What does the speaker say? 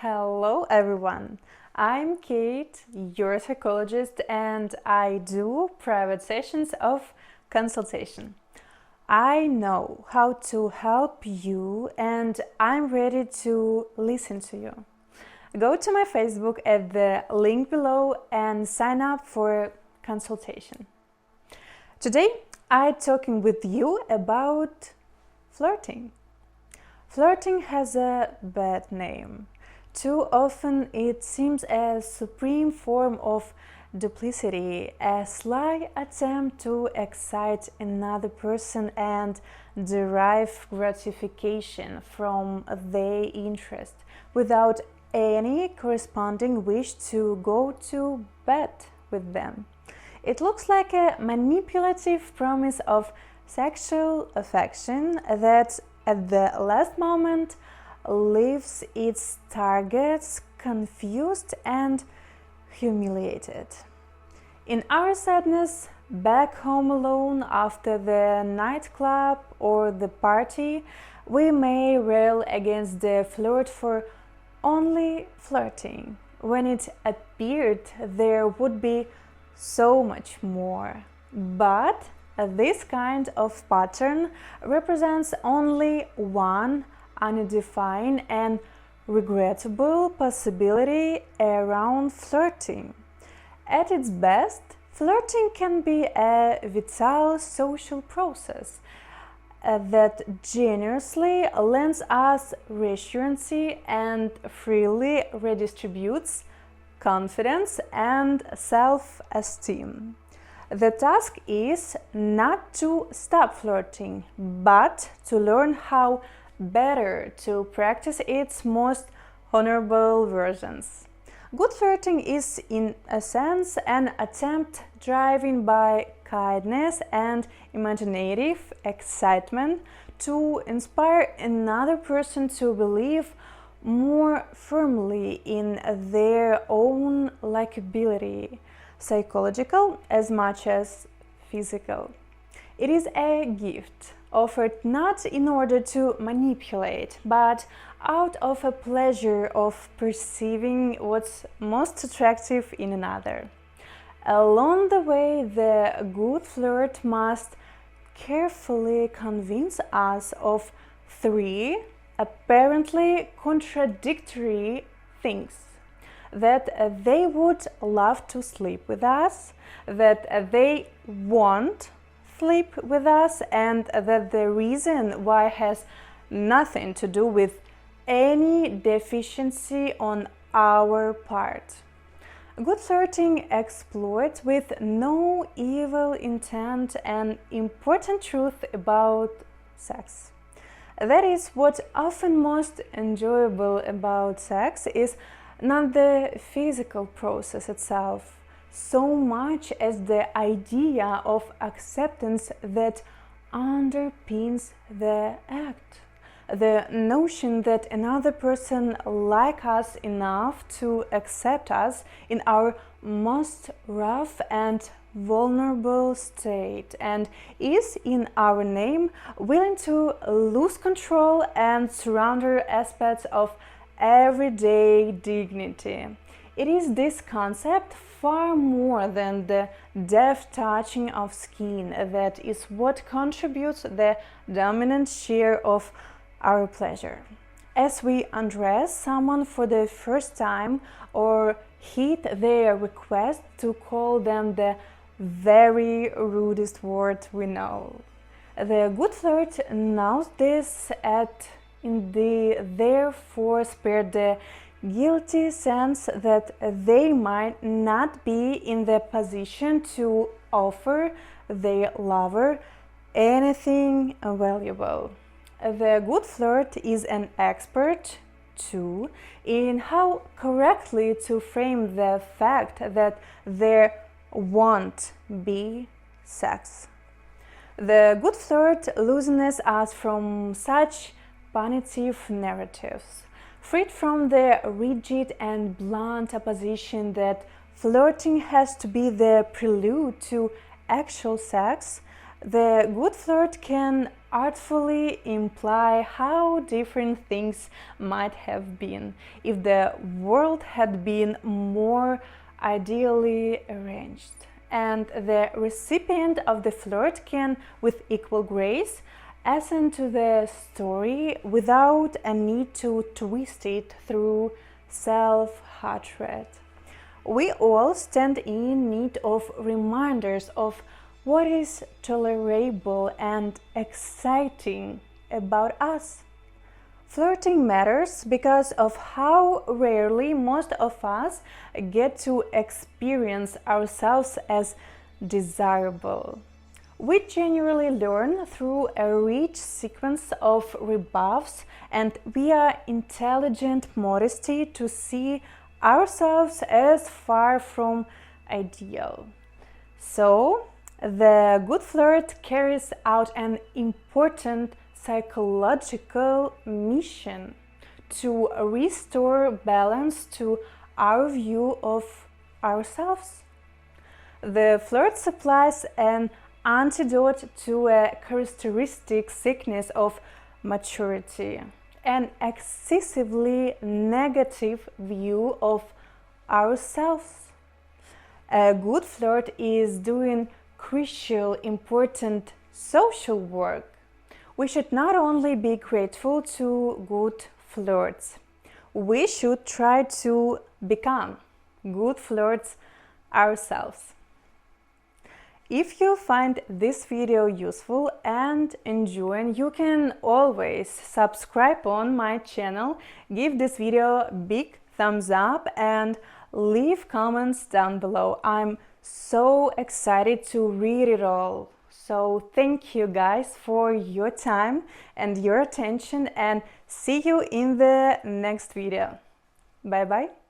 Hello everyone, I'm Kate, your psychologist, and I do private sessions of consultation. I know how to help you and I'm ready to listen to you. Go to my Facebook at the link below and sign up for consultation. Today I'm talking with you about flirting. Flirting has a bad name. Too often it seems a supreme form of duplicity, a sly attempt to excite another person and derive gratification from their interest without any corresponding wish to go to bed with them. It looks like a manipulative promise of sexual affection that at the last moment leaves its targets confused and humiliated. In our sadness, back home alone after the nightclub or the party, we may rail against the flirt for only flirting, when it appeared there would be so much more. But this kind of pattern represents only one undefined and regrettable possibility around flirting. At its best, flirting can be a vital social process that generously lends us reassurance and freely redistributes confidence and self-esteem. The task is not to stop flirting, but to learn how better to practice its most honorable versions. Good flirting is, in a sense, an attempt driven by kindness and imaginative excitement to inspire another person to believe more firmly in their own likability, psychological as much as physical. It is a gift offered not in order to manipulate, but out of a pleasure of perceiving what's most attractive in another. Along the way, the good flirt must carefully convince us of three apparently contradictory things: that they would love to sleep with us, that they won't sleep with us, and that the reason why has nothing to do with any deficiency on our part. Good flirting exploits with no evil intent an important truth about sex. That is, what often most enjoyable about sex is not the physical process itself so much as the idea of acceptance that underpins the act. The notion that another person likes us enough to accept us in our most rough and vulnerable state and is, in our name, willing to lose control and surrender aspects of everyday dignity. It is this concept, far more than the deft touching of skin, that is what contributes the dominant share of our pleasure. As we undress someone for the first time or heed their request to call them the very rudest word we know. The good flirt knows this and in the therefore spared the guilty sense that they might not be in the position to offer their lover anything valuable. The good flirt is an expert, too, in how correctly to frame the fact that there won't be sex. The good flirt loosens us from such punitive narratives, freed from the rigid and blunt opposition that flirting has to be the prelude to actual sex. The good flirt can artfully imply how different things might have been if the world had been more ideally arranged. And the recipient of the flirt can, with equal grace, ascend to the story without a need to twist it through self-hatred. We all stand in need of reminders of what is tolerable and exciting about us. Flirting matters because of how rarely most of us get to experience ourselves as desirable. We genuinely learn through a rich sequence of rebuffs and via intelligent modesty to see ourselves as far from ideal. So, the good flirt carries out an important psychological mission to restore balance to our view of ourselves. The flirt supplies an antidote to a characteristic sickness of maturity, an excessively negative view of ourselves. A good flirt is doing crucial, important social work. We should not only be grateful to good flirts, we should try to become good flirts ourselves. If you find this video useful and enjoying, you can always subscribe on my channel, give this video a big thumbs up and leave comments down below. I'm so excited to read it all. So thank you guys for your time and your attention, and see you in the next video. Bye bye.